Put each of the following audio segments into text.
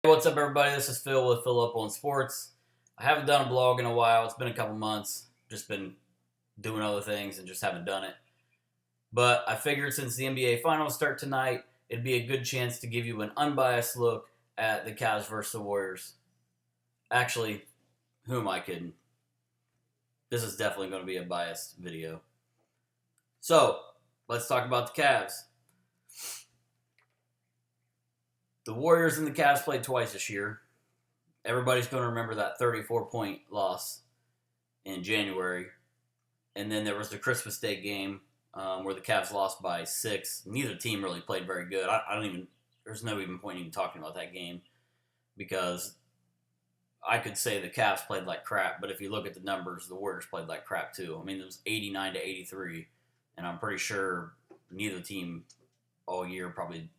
What's up, everybody? This is Phil with Phil Up on Sports. I haven't done a blog in a while. It's been a couple months. Just been doing other things and just haven't done it. But I figured since the NBA Finals start tonight, it'd be a good chance to give you an unbiased look at the Cavs versus the Warriors. Actually, who am I kidding? This is definitely going to be a biased video. So, let's talk about the Cavs. The Warriors and the Cavs played twice this year. Everybody's going to remember that 34-point loss in January. And then there was the Christmas Day game where the Cavs lost by 6. Neither team really played very good. There's no even point in talking about that game because I could say the Cavs played like crap, but if you look at the numbers, the Warriors played like crap too. I mean, it was 89-83, and I'm pretty sure neither team all year probably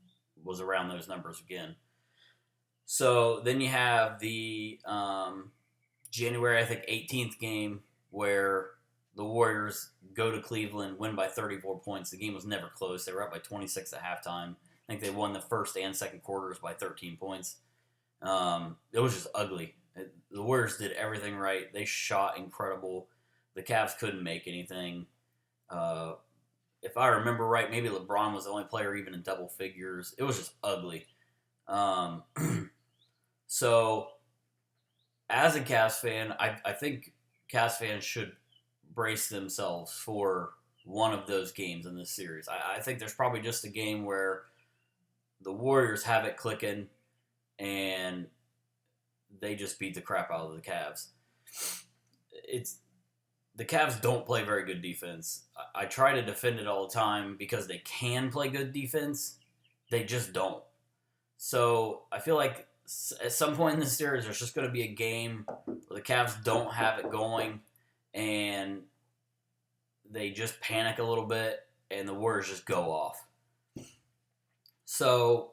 was around those numbers again. So then you have the January, I think, 18th game where the Warriors go to Cleveland, win by 34 points. The game was never close. They were up by 26 at halftime. I think they won the first and second quarters by 13 points. It was just ugly. The Warriors did everything right. They shot incredible. The Cavs couldn't make anything. If I remember right, maybe LeBron was the only player even in double figures. It was just ugly. So, as a Cavs fan, I think Cavs fans should brace themselves for one of those games in this series. I think there's probably just a game where the Warriors have it clicking and they just beat the crap out of the Cavs. The Cavs don't play very good defense. I try to defend it all the time because they can play good defense. They just don't. So I feel like at some point in this series, there's just going to be a game where the Cavs don't have it going and they just panic a little bit and the Warriors just go off. So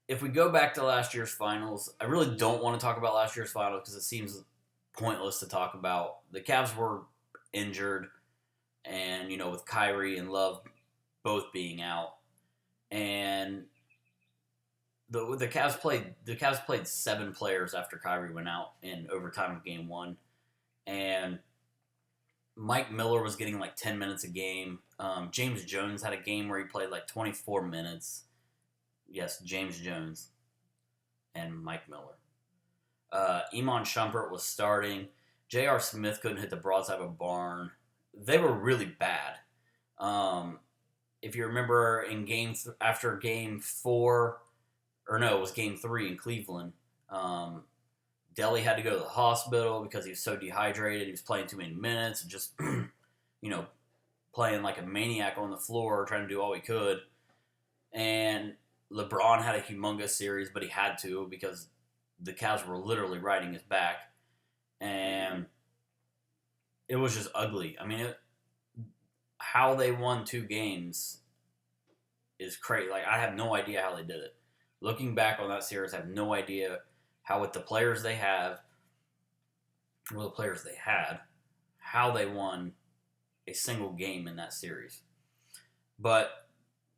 if we go back to last year's finals, I really don't want to talk about last year's finals because it seems pointless to talk about. The Cavs were injured, and with Kyrie and Love both being out, and the Cavs played 7 players after Kyrie went out in overtime of Game 1, and Mike Miller was getting like 10 minutes a game. James Jones had a game where he played like 24 minutes. Yes, James Jones and Mike Miller. Iman Shumpert was starting. J.R. Smith couldn't hit the broadside of a barn. They were really bad. If you remember after Game 4, or no, it was Game 3 in Cleveland, Delly had to go to the hospital because he was so dehydrated. He was playing too many minutes and just, playing like a maniac on the floor, trying to do all he could. And LeBron had a humongous series, but he had to because the Cavs were literally riding his back. And it was just ugly. I mean, how they won 2 games is crazy. Like, I have no idea how they did it. Looking back on that series, I have no idea how with the players they had, how they won a single game in that series. But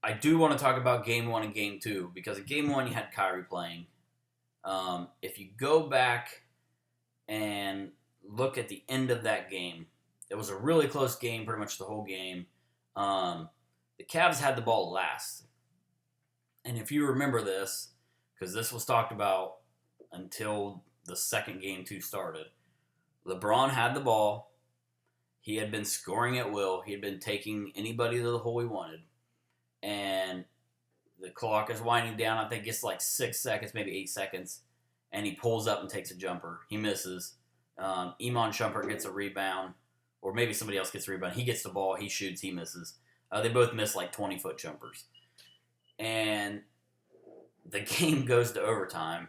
I do want to talk about Game 1 and Game 2 because in Game 1 you had Kyrie playing. If you go back and look at the end of that game, it was a really close game pretty much the whole game. The Cavs had the ball last. And if you remember this, because this was talked about until the second Game 2 started, LeBron had the ball. He had been scoring at will. He had been taking anybody to the hole he wanted. And the clock is winding down. I think it's like 6 seconds, maybe 8 seconds. And he pulls up and takes a jumper. He misses. Iman Shumpert gets a rebound. Or maybe somebody else gets a rebound. He gets the ball. He shoots. He misses. They both miss like 20-foot jumpers. And the game goes to overtime.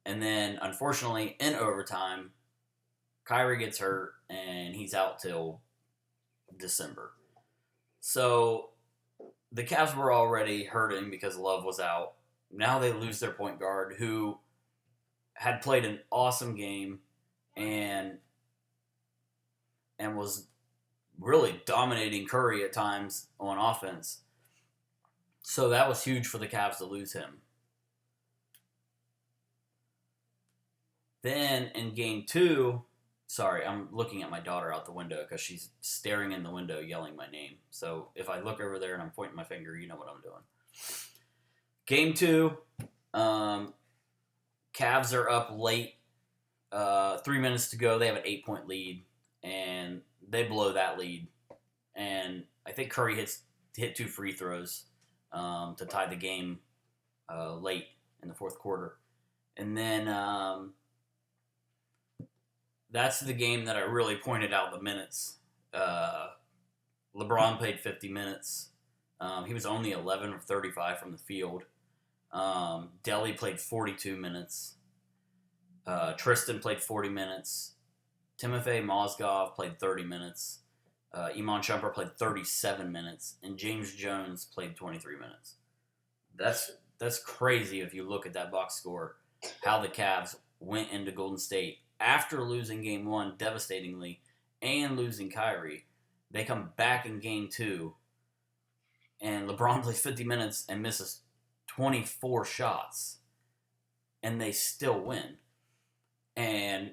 And then, unfortunately, in overtime, Kyrie gets hurt. And he's out till December. So the Cavs were already hurting because Love was out. Now they lose their point guard, who had played an awesome game and was really dominating Curry at times on offense. So that was huge for the Cavs to lose him. Then in game two, sorry, I'm looking at my daughter out the window because she's staring in the window yelling my name. So if I look over there and I'm pointing my finger, you know what I'm doing. Game two, Cavs are up late. 3 minutes to go. They have an 8-point lead, and they blow that lead. And I think Curry hit 2 free throws to tie the game late in the fourth quarter. And then that's the game that I really pointed out the minutes. LeBron played 50 minutes. He was only 11 of 35 from the field. Delly played 42 minutes. Tristan played 40 minutes. Timofey Mozgov played 30 minutes. Iman Shumpert played 37 minutes. And James Jones played 23 minutes. That's crazy if you look at that box score, how the Cavs went into Golden State after losing game one devastatingly and losing Kyrie. They come back in game two, and LeBron plays 50 minutes and misses 24 shots, and they still win. And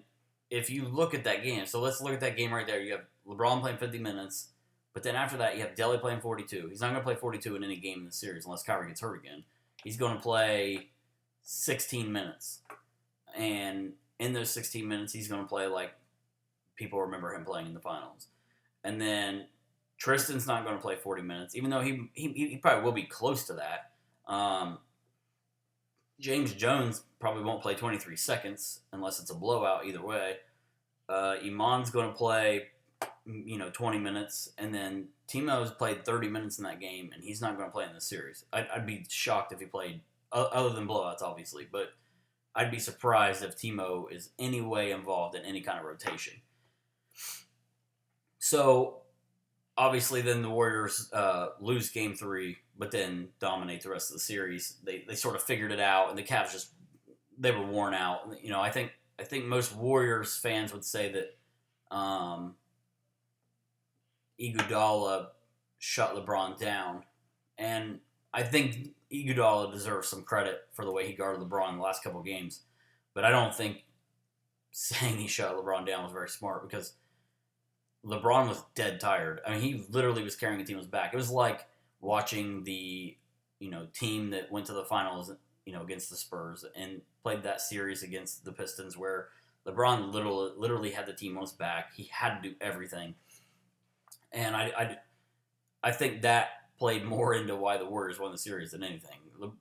if you look at that game, so let's look at that game right there. You have LeBron playing 50 minutes, but then after that, you have Delly playing 42. He's not going to play 42 in any game in the series unless Kyrie gets hurt again. He's going to play 16 minutes. And in those 16 minutes, he's going to play like people remember him playing in the finals. And then Tristan's not going to play 40 minutes, even though he probably will be close to that. James Jones probably won't play 23 seconds unless it's a blowout either way. Iman's going to play, 20 minutes, and then Timo's played 30 minutes in that game, and he's not going to play in this series. I'd be shocked if he played, other than blowouts, obviously, but I'd be surprised if Timo is any way involved in any kind of rotation. So, obviously, then the Warriors lose Game 3, but then dominate the rest of the series. They sort of figured it out, and the Cavs they were worn out. I think most Warriors fans would say that Iguodala shut LeBron down, and I think Iguodala deserves some credit for the way he guarded LeBron in the last couple of games, but I don't think saying he shut LeBron down was very smart because LeBron was dead tired. I mean, he literally was carrying the team's back. It was like watching the team that went to the finals against the Spurs and played that series against the Pistons where LeBron literally had the team on his back. He had to do everything. And I think that played more into why the Warriors won the series than anything.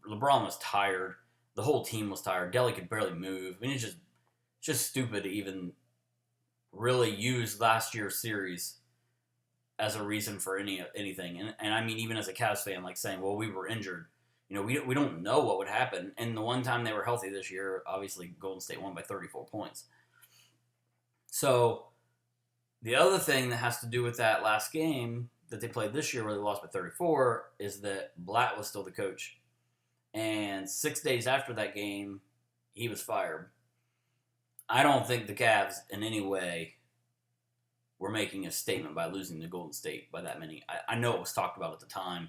LeBron was tired. The whole team was tired. Delly could barely move. I mean, it's just stupid to even really use last year's series as a reason for anything. And I mean, even as a Cavs fan, like saying, well, we were injured. We don't know what would happen. And the one time they were healthy this year, obviously Golden State won by 34 points. So the other thing that has to do with that last game that they played this year where they lost by 34 is that Blatt was still the coach. And 6 days after that game, he was fired. I don't think the Cavs in any way were making a statement by losing to Golden State by that many. I know it was talked about at the time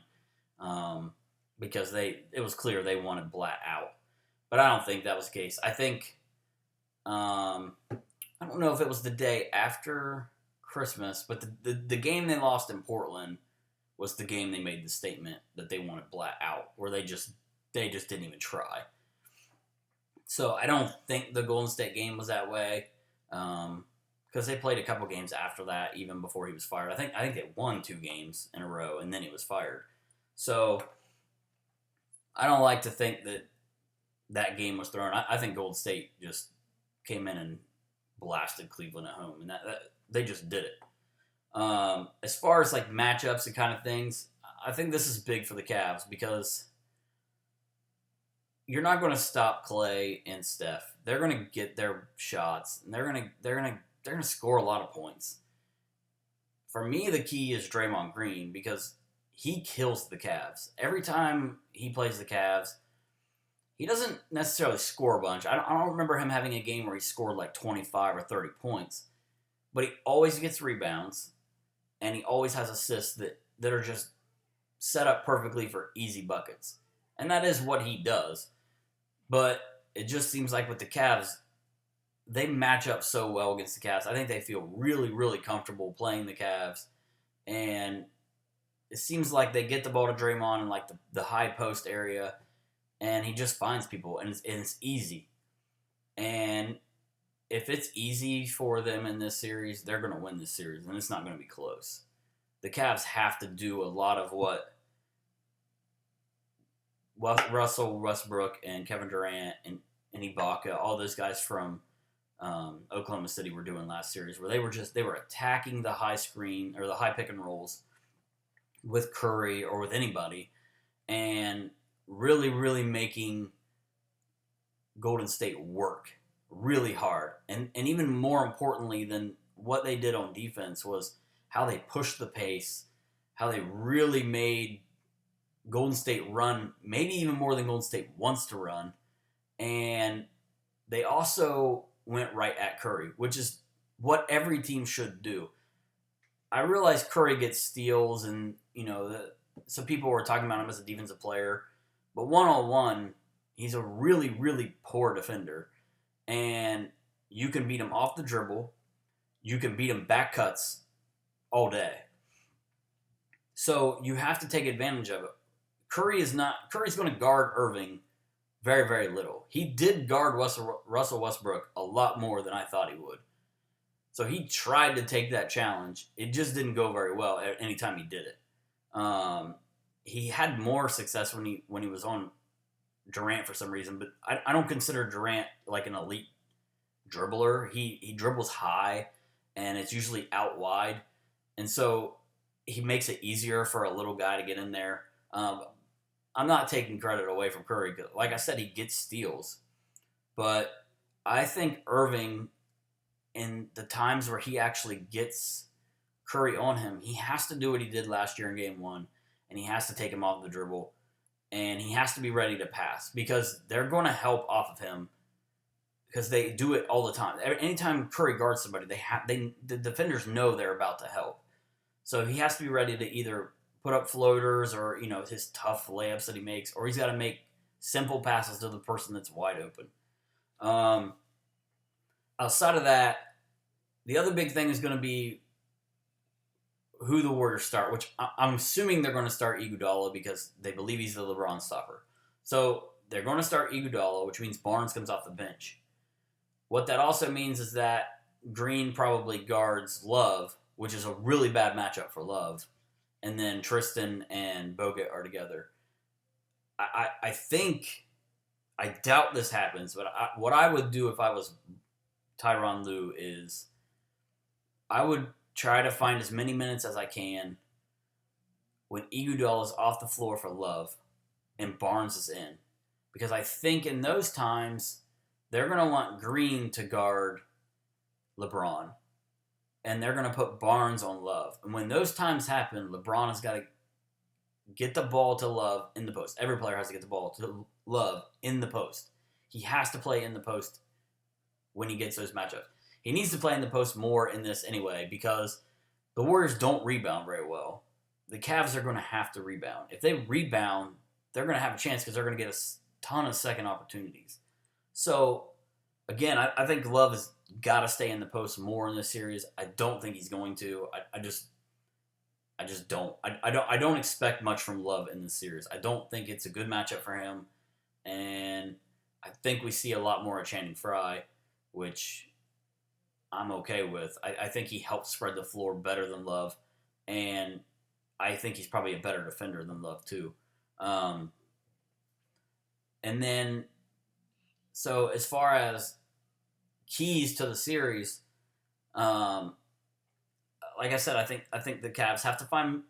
because it was clear they wanted Blatt out. But I don't think that was the case. I think, I don't know if it was the day after Christmas, but the game they lost in Portland was the game they made the statement that they wanted Blatt out, where they just didn't even try. So I don't think the Golden State game was that way, because they played a couple games after that, even before he was fired. I think they won 2 games in a row, and then he was fired. So I don't like to think that game was thrown. I think Golden State just came in and blasted Cleveland at home, and that they just did it. As far as like matchups and kind of things, I think this is big for the Cavs because you're not going to stop Clay and Steph. They're going to get their shots, and they're going to score a lot of points. For me, the key is Draymond Green because he kills the Cavs. Every time he plays the Cavs, he doesn't necessarily score a bunch. I don't remember him having a game where he scored like 25 or 30 points, but he always gets rebounds, and he always has assists that are just set up perfectly for easy buckets. And that is what he does. But it just seems like with the Cavs, they match up so well against the Cavs. I think they feel really, really comfortable playing the Cavs. And it seems like they get the ball to Draymond in like the high post area, and he just finds people, and it's easy. And if it's easy for them in this series, they're going to win this series, and it's not going to be close. The Cavs have to do a lot of what Russell Westbrook and Kevin Durant and Ibaka, all those guys from Oklahoma City were doing last series, where they were attacking the high screen or the high pick and rolls with Curry or with anybody, and really, really making Golden State work really hard. And even more importantly than what they did on defense was how they pushed the pace, how they really made Golden State run, maybe even more than Golden State wants to run. And they also went right at Curry, which is what every team should do. I realize Curry gets steals, and some people were talking about him as a defensive player, but one-on-one, he's a really, really poor defender. And you can beat him off the dribble. You can beat him back cuts all day. So you have to take advantage of it. Curry's going to guard Irving very, very little. He did guard Russell Westbrook a lot more than I thought he would. So he tried to take that challenge. It just didn't go very well any time he did it. He had more success when he was on Durant for some reason, but I don't consider Durant like an elite dribbler. He dribbles high, and it's usually out wide, and so he makes it easier for a little guy to get in there. I'm not taking credit away from Curry, because like I said, he gets steals, but I think Irving, in the times where he actually gets Curry on him, he has to do what he did last year in Game 1, and he has to take him off the dribble, and he has to be ready to pass, because they're going to help off of him, because they do it all the time. Anytime Curry guards somebody, the defenders know they're about to help. So he has to be ready to either put up floaters or his tough layups that he makes, or he's got to make simple passes to the person that's wide open. Outside of that, the other big thing is going to be who the Warriors start, which I'm assuming they're going to start Iguodala because they believe he's the LeBron stopper. So they're going to start Iguodala, which means Barnes comes off the bench. What that also means is that Green probably guards Love, which is a really bad matchup for Love, and then Tristan and Bogut are together. I think, I doubt this happens, but what I would do if I was Tyronn Lue is I would try to find as many minutes as I can when Iguodala is off the floor for Love and Barnes is in. Because I think in those times, they're going to want Green to guard LeBron. And they're going to put Barnes on Love. And when those times happen, LeBron has got to get the ball to Love in the post. Every player has to get the ball to Love in the post. He has to play in the post when he gets those matchups. He needs to play in the post more in this anyway, because the Warriors don't rebound very well. The Cavs are going to have to rebound. If they rebound, they're going to have a chance because they're going to get a ton of second opportunities. So, again, I think Love has got to stay in the post more in this series. I don't think he's going to. I just don't. I don't expect much from Love in this series. I don't think it's a good matchup for him, and I think we see a lot more of Channing Frye, which I'm okay with. I think he helps spread the floor better than Love, and I think he's probably a better defender than Love too. And then, so as far as keys to the series, like I said, I think the Cavs have to find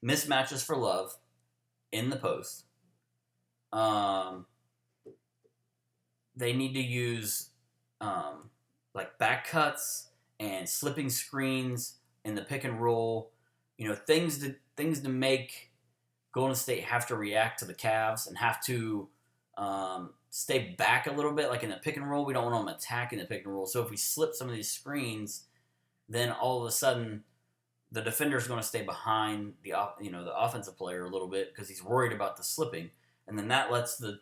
mismatches for Love in the post. They need to use like back cuts and slipping screens in the pick and roll. Things to make Golden State have to react to the Cavs and have to stay back a little bit. Like in the pick and roll, we don't want them attacking the pick and roll. So if we slip some of these screens, then all of a sudden the defender's going to stay behind the offensive player a little bit because he's worried about the slipping, and then that lets the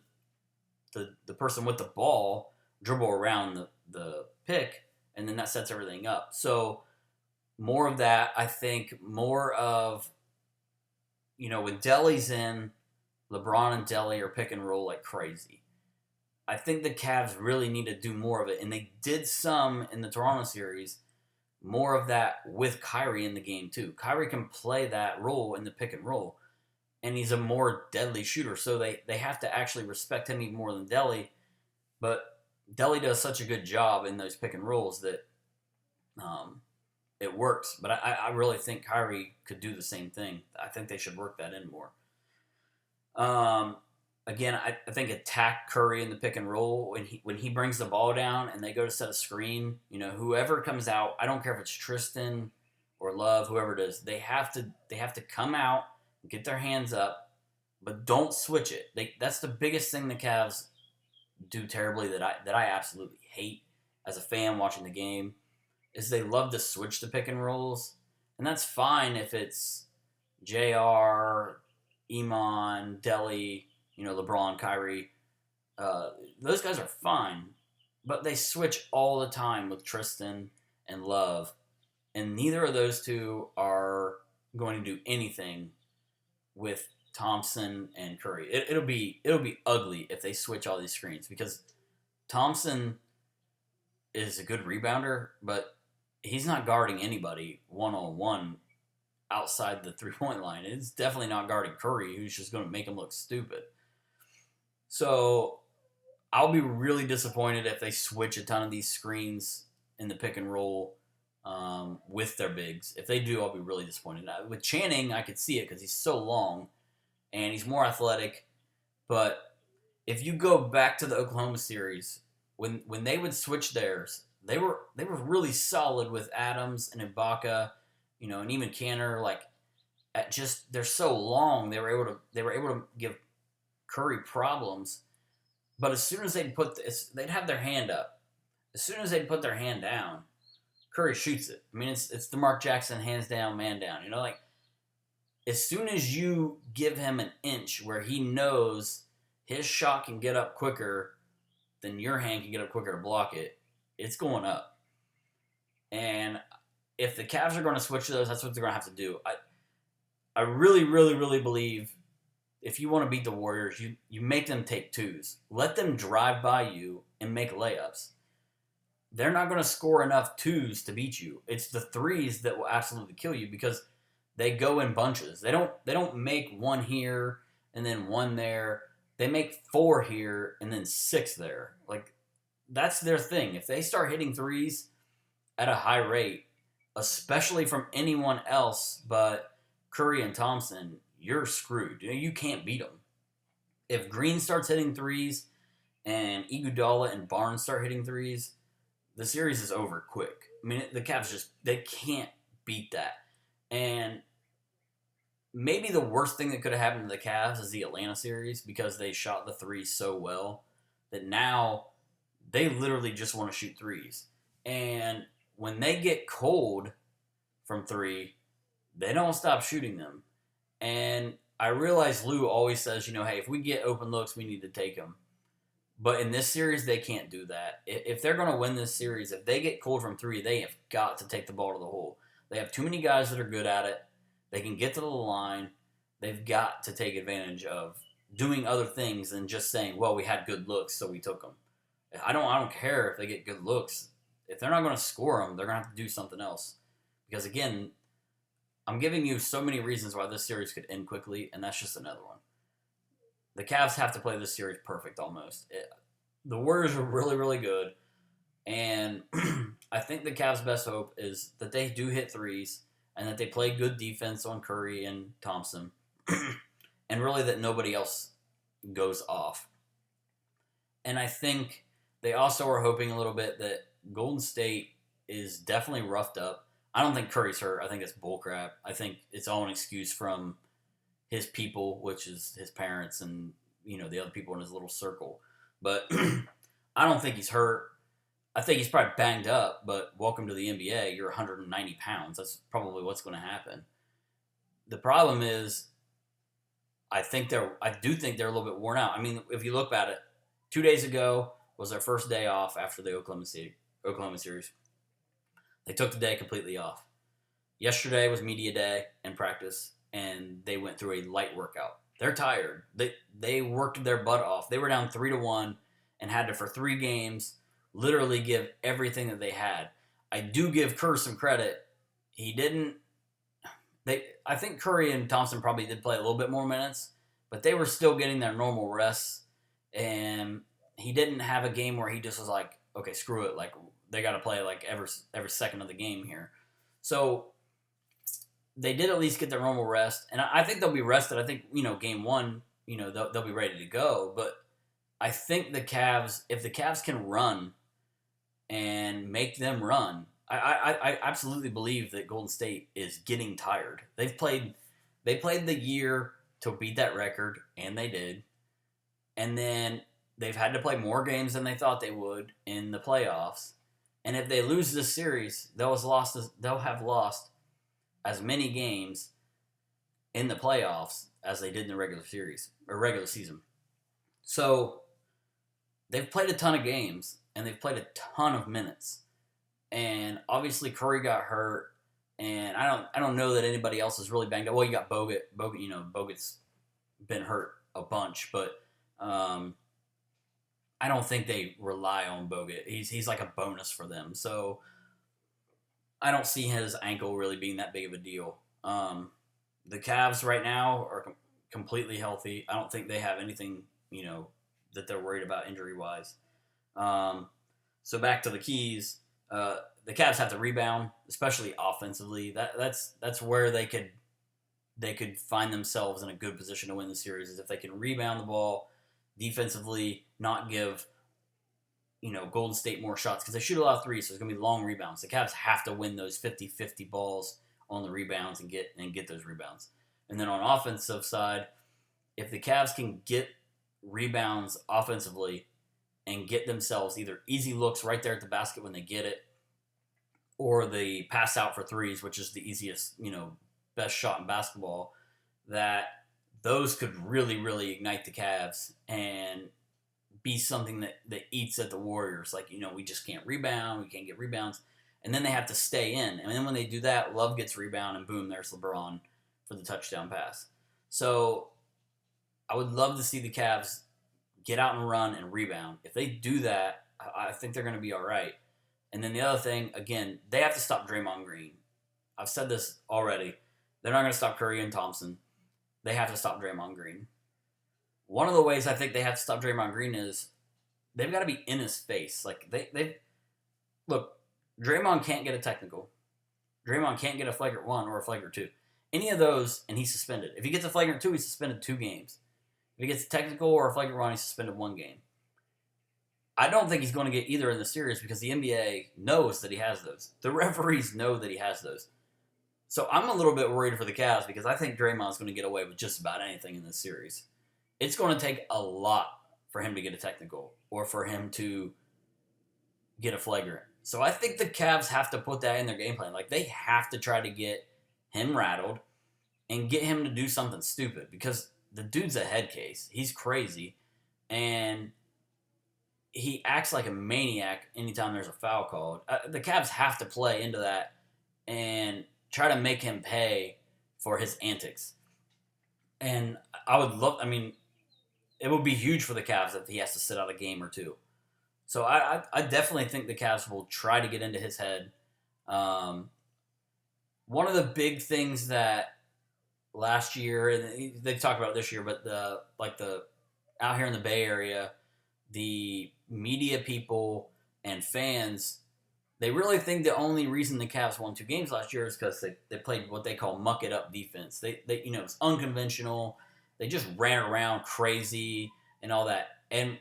person with the ball dribble around the pick, and then that sets everything up. So more of that, I think. More of, when Delly's in, LeBron and Delly are pick and roll like crazy. I think the Cavs really need to do more of it, and they did some in the Toronto series. More of that with Kyrie in the game too. Kyrie can play that role in the pick and roll, and he's a more deadly shooter. So they have to actually respect him even more than Delly. But Delly does such a good job in those pick and rolls that it works. But I really think Kyrie could do the same thing. I think they should work that in more. Again, I think attack Curry in the pick and roll when he brings the ball down and they go to set a screen. Whoever comes out, I don't care if it's Tristan or Love, whoever it is, they have to come out, get their hands up, but don't switch it. That's the biggest thing the Cavs do terribly that I absolutely hate as a fan watching the game, is they love to switch the pick and rolls, and that's fine if it's JR, Iman, Delly, LeBron, Kyrie. Those guys are fine, but they switch all the time with Tristan and Love, and neither of those two are going to do anything with Thompson and Curry. It'll be ugly if they switch all these screens, because Thompson is a good rebounder, but he's not guarding anybody one-on-one outside the three-point line. It's definitely not guarding Curry, who's just going to make him look stupid. So I'll be really disappointed if they switch a ton of these screens in the pick and roll with their bigs. If they do, I'll be really disappointed. With Channing, I could see it because he's so long and he's more athletic. But if you go back to the Oklahoma series, when they would switch theirs, they were really solid with Adams and Ibaka, and even Kanter. They're so long, they were able to give Curry problems. But as soon as they'd have their hand up. As soon as they'd put their hand down, Curry shoots it. I mean, it's the Mark Jackson hands down, man down. As soon as you give him an inch where he knows his shot can get up quicker than your hand can get up quicker to block it, it's going up. And if the Cavs are going to switch those, that's what they're going to have to do. I really, really, really believe if you want to beat the Warriors, you make them take twos. Let them drive by you and make layups. They're not going to score enough twos to beat you. It's the threes that will absolutely kill you because they go in bunches. They don't make one here and then one there. They make 4 here and then 6 there. That's their thing. If they start hitting threes at a high rate, especially from anyone else but Curry and Thompson, you're screwed. You can't beat them. If Green starts hitting threes and Iguodala and Barnes start hitting threes, the series is over quick. I mean, the Cavs they can't beat that. And maybe the worst thing that could have happened to the Cavs is the Atlanta series, because they shot the threes so well that now they literally just want to shoot threes. And when they get cold from 3, they don't stop shooting them. And I realize Lou always says, hey, if we get open looks, we need to take them. But in this series, they can't do that. If they're going to win this series, if they get cold from 3, they have got to take the ball to the hole. They have too many guys that are good at it. They can get to the line. They've got to take advantage of doing other things than just saying, well, we had good looks, so we took them. I don't care if they get good looks. If they're not going to score them, they're going to have to do something else. Because, again, I'm giving you so many reasons why this series could end quickly, and that's just another one. The Cavs have to play this series perfect almost. The Warriors are really, really good, and I think the Cavs' best hope is that they do hit threes and that they play good defense on Curry and Thompson, and really that nobody else goes off. And I think they also are hoping a little bit that Golden State is definitely roughed up. I don't think Curry's hurt. I think it's bullcrap. I think it's all an excuse from his people, which is his parents and, the other people in his little circle. But I don't think he's hurt. I think he's probably banged up, but welcome to the NBA. You're 190 pounds. That's probably what's going to happen. The problem is, I do think they're a little bit worn out. I mean, if you look at it, 2 days ago, was their first day off after the Oklahoma series. They took the day completely off. Yesterday was media day and practice, and they went through a light workout. They're tired. They worked their butt off. They were down 3-1 and had to, for 3 games, literally give everything that they had. I do give Kerr some credit. He didn't. I think Curry and Thompson probably did play a little bit more minutes, but they were still getting their normal rests. And he didn't have a game where he just was like, okay, screw it. Like, they got to play like every second of the game here. So they did at least get their normal rest, and I think they'll be rested. I think, game 1, they'll be ready to go. But I think the Cavs, if the Cavs can run and make them run, I absolutely believe that Golden State is getting tired. They played the year to beat that record, and they did. And then they've had to play more games than they thought they would in the playoffs. And if they lose this series, they'll have lost as many games in the playoffs as they did in the regular season. So they've played a ton of games, and they've played a ton of minutes. And obviously Curry got hurt, and I don't know that anybody else is really banged up. Well, you got Bogut. Bogut's been hurt a bunch, but I don't think they rely on Bogut. He's like a bonus for them. So I don't see his ankle really being that big of a deal. The Cavs right now are completely healthy. I don't think they have anything, that they're worried about injury-wise. So back to the keys. The Cavs have to rebound, especially offensively. That's where they could find themselves in a good position to win the series, is if they can rebound the ball defensively, not give Golden State more shots, because they shoot a lot of threes, so it's going to be long rebounds. The Cavs have to win those 50-50 balls on the rebounds and get those rebounds. And then on offensive side, if the Cavs can get rebounds offensively and get themselves either easy looks right there at the basket when they get it, or the pass out for threes, which is the easiest, best shot in basketball, that those could really, really ignite the Cavs and be something that eats at the Warriors. Like, we just can't rebound. We can't get rebounds. And then they have to stay in. And then when they do that, Love gets rebound, and boom, there's LeBron for the touchdown pass. So I would love to see the Cavs get out and run and rebound. If they do that, I think they're going to be all right. And then the other thing, again, they have to stop Draymond Green. I've said this already. They're not going to stop Curry and Thompson. They have to stop Draymond Green. One of the ways I think they have to stop Draymond Green is they've got to be in his face. Like, look, Draymond can't get a technical. Draymond can't get a flagrant 1 or a flagrant 2. Any of those, and he's suspended. If he gets a flagrant 2, he's suspended 2 games. If he gets a technical or a flagrant 1, he's suspended 1 game. I don't think he's going to get either in the series, because the NBA knows that he has those. The referees know that he has those. So I'm a little bit worried for the Cavs, because I think Draymond's going to get away with just about anything in this series. It's going to take a lot for him to get a technical or for him to get a flagrant. So I think the Cavs have to put that in their game plan. Like, they have to try to get him rattled and get him to do something stupid, because the dude's a head case. He's crazy, and he acts like a maniac anytime there's a foul called. The Cavs have to play into that and try to make him pay for his antics. And it would be huge for the Cavs if he has to sit out a game or 2. So I definitely think the Cavs will try to get into his head. One of the big things that last year, and they talk about it this year, but the out here in the Bay Area, the media people and fans, they really think the only reason the Cavs won 2 games last year is because they played what they call muck it up defense. They it's unconventional. They just ran around crazy and all that. And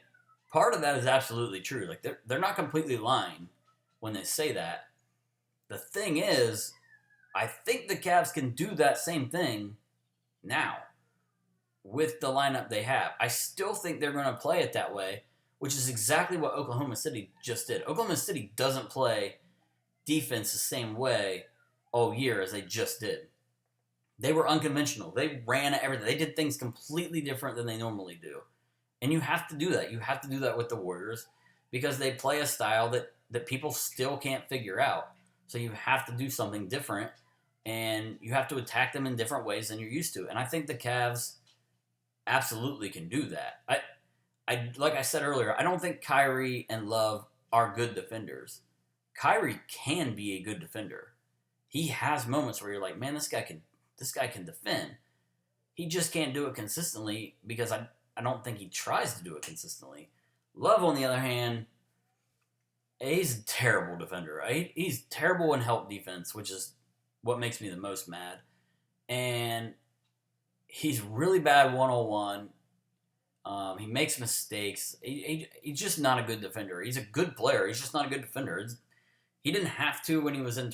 part of that is absolutely true. Like, they're not completely lying when they say that. The thing is, I think the Cavs can do that same thing now with the lineup they have. I still think they're going to play it that way, which is exactly what Oklahoma City just did. Oklahoma City doesn't play defense the same way all year as they just did. They were unconventional. They ran at everything. They did things completely different than they normally do. And you have to do that. You have to do that with the Warriors. because they play a style that people still can't figure out. So you have to do something different, and you have to attack them in different ways than you're used to. And I think the Cavs absolutely can do that. I like I said earlier, I don't think Kyrie and Love are good defenders. Kyrie can be a good defender. He has moments where you're like, man, this guy can defend. He just can't do it consistently because I don't think he tries to do it consistently. Love, on the other hand, he's a terrible defender. Right? He's terrible in help defense, which is what makes me the most mad. And he's really bad 1-on-1. He makes mistakes. He's just not a good defender. He's a good player. He's just not a good defender. He didn't have to when he was in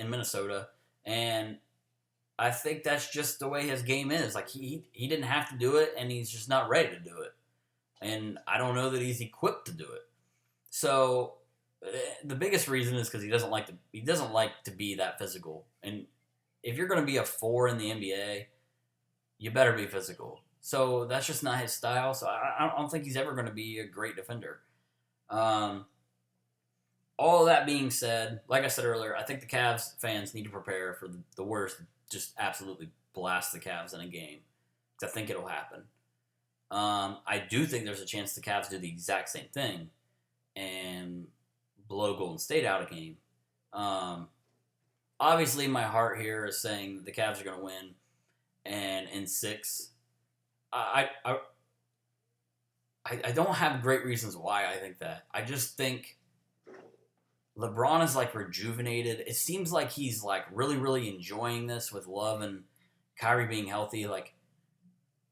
Minnesota, and I think that's just the way his game is. Like he didn't have to do it, and he's just not ready to do it. And I don't know that he's equipped to do it. So the biggest reason is because he doesn't like to be that physical. And if you're going to be a 4 in the NBA, you better be physical. So that's just not his style. So I don't think he's ever going to be a great defender. All of that being said, like I said earlier, I think the Cavs fans need to prepare for the worst. Just absolutely blast the Cavs in a game. Because I think it'll happen. I do think there's a chance the Cavs do the exact same thing and blow Golden State out a game. Obviously, my heart here is saying the Cavs are going to win, and in 6, I don't have great reasons why I think that. I just think LeBron is like rejuvenated. It seems like he's like really, really enjoying this with Love and Kyrie being healthy. Like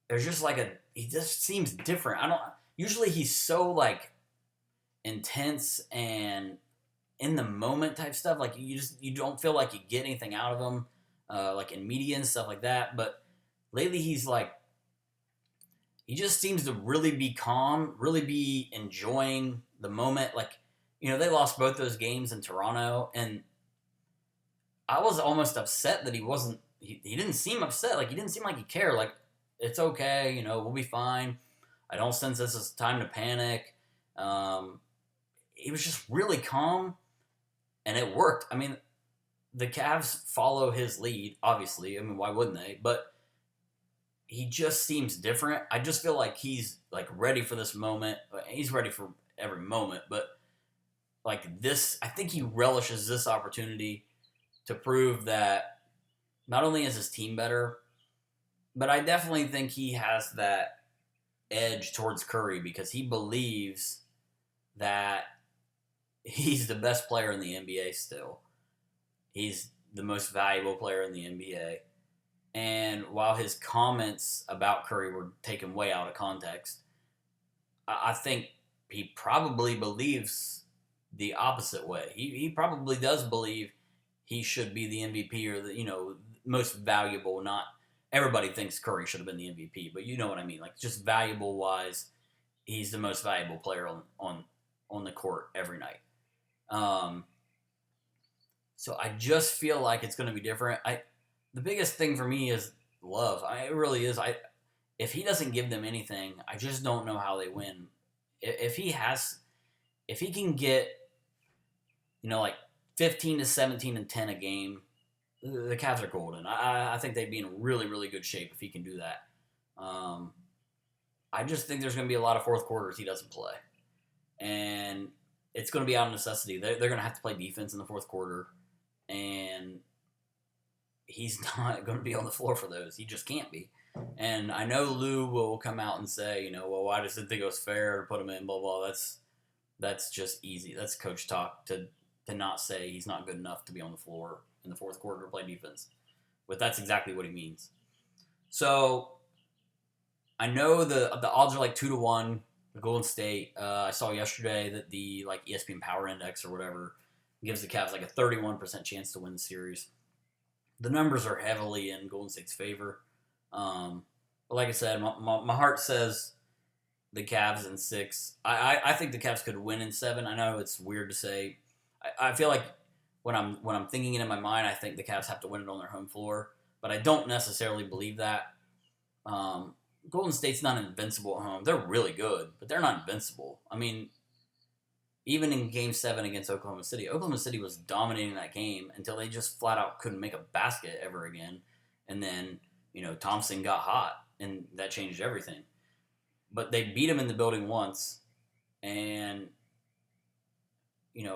there's just like he just seems different. Usually he's so like intense and in the moment type stuff. Like you don't feel like you get anything out of him, like in media and stuff like that. But lately he's like, he just seems to really be calm, really be enjoying the moment. Like, they lost both those games in Toronto, and I was almost upset that he wasn't. He didn't seem upset. Like he didn't seem like he cared. Like it's okay. We'll be fine. I don't sense this is time to panic. He was just really calm, and it worked. I mean, the Cavs follow his lead, obviously. I mean, why wouldn't they? But he just seems different. I just feel like he's like ready for this moment. He's ready for every moment, but like this, I think he relishes this opportunity to prove that not only is his team better, but I definitely think he has that edge towards Curry because he believes that he's the best player in the NBA still. He's the most valuable player in the NBA. And while his comments about Curry were taken way out of context, I think he probably believes the opposite way. He probably does believe he should be the MVP or the most valuable. Not everybody thinks Curry should have been the MVP, but you know what I mean. Like just valuable wise, he's the most valuable player on the court every night. So I just feel like it's going to be different. The biggest thing for me is Love. It really is. If he doesn't give them anything, I just don't know how they win. If he can get, like 15 to 17 and 10 a game, the Cavs are golden. I think they'd be in really, really good shape if he can do that. I just think there's going to be a lot of fourth quarters he doesn't play. And it's going to be out of necessity. They're going to have to play defense in the fourth quarter. And he's not going to be on the floor for those. He just can't be. And I know Lou will come out and say, well, I just didn't think it was fair to put him in, blah, blah. That's just easy. That's coach talk to not say he's not good enough to be on the floor in the fourth quarter to play defense. But that's exactly what he means. So I know the odds are like 2-1. The Golden State. I saw yesterday that the like ESPN Power Index or whatever gives the Cavs like a 31% chance to win the series. The numbers are heavily in Golden State's favor. But like I said, my heart says the Cavs in 6. I think the Cavs could win in 7. I know it's weird to say. I feel like when I'm thinking it in my mind, I think the Cavs have to win it on their home floor. But I don't necessarily believe that. Golden State's not invincible at home. They're really good, but they're not invincible. I mean, even in Game 7 against Oklahoma City was dominating that game until they just flat out couldn't make a basket ever again. And then, Thompson got hot, and that changed everything. But they beat them in the building once, and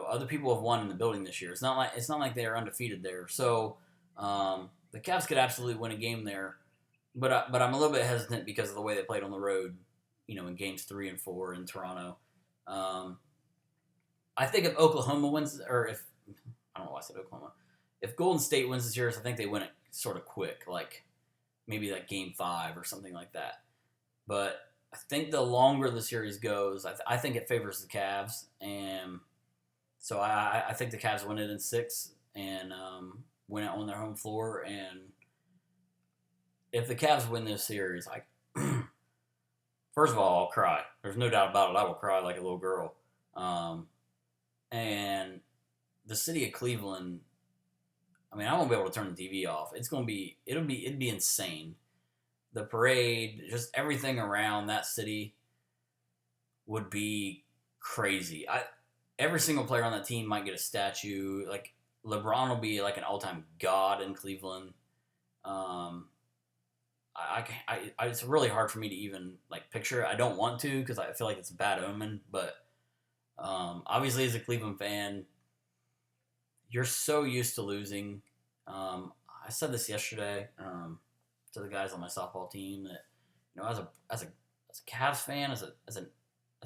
other people have won in the building this year. It's not like they're undefeated there. So the Cavs could absolutely win a game there, but I'm a little bit hesitant because of the way they played on the road. In games 3 and 4 in Toronto. I think if Oklahoma wins, or if I don't know why I said Oklahoma, if Golden State wins the series, I think they win it sort of quick, like maybe like Game 5 or something like that. But I think the longer the series goes, I think it favors the Cavs, and so I think the Cavs win it in 6 and win it on their home floor. And if the Cavs win this series, first of all, I'll cry. There's no doubt about it. I will cry like a little girl. And the city of Cleveland, I won't be able to turn the TV off. It'd be insane. The parade, just everything around that city would be crazy. Every single player on that team might get a statue. Like LeBron will be like an all-time god in Cleveland. It's really hard for me to even like picture it. I don't want to because I feel like it's a bad omen. But obviously, as a Cleveland fan, you're so used to losing. I said this yesterday to the guys on my softball team that as a Cavs fan, as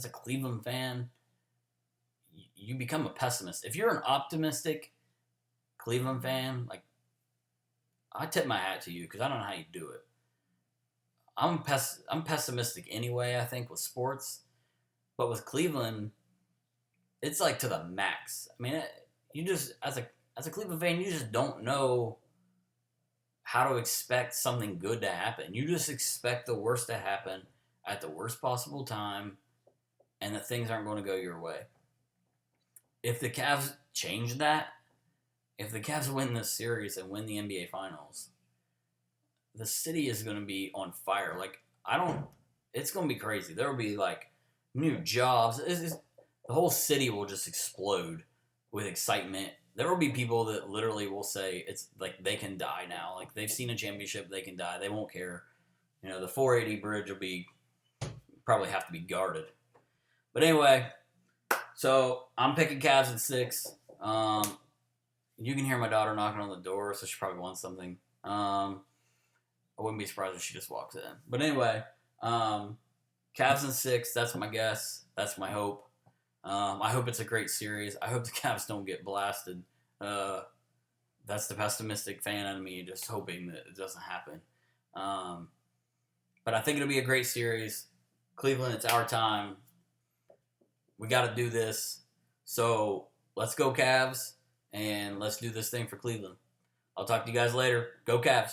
a Cleveland fan, you become a pessimist. If you're an optimistic Cleveland fan, like I tip my hat to you because I don't know how you do it. I'm pessimistic anyway, I think, with sports, but with Cleveland, it's like to the max. You just as a Cleveland fan, you just don't know how to expect something good to happen. You just expect the worst to happen at the worst possible time, and that things aren't going to go your way. If the Cavs change that, if the Cavs win this series and win the NBA Finals, the city is going to be on fire. It's going to be crazy. There will be like new jobs. The whole city will just explode with excitement. There will be people that literally will say it's like they can die now. Like they've seen a championship, they can die. They won't care. The 480 bridge will probably have to be guarded. But anyway, so I'm picking Cavs in 6. You can hear my daughter knocking on the door, so she probably wants something. I wouldn't be surprised if she just walks in. But anyway, Cavs in 6. That's my guess. That's my hope. I hope it's a great series. I hope the Cavs don't get blasted. That's the pessimistic fan in me, just hoping that it doesn't happen. But I think it'll be a great series. Cleveland, it's our time. We got to do this. So let's go Cavs, and let's do this thing for Cleveland. I'll talk to you guys later. Go Cavs.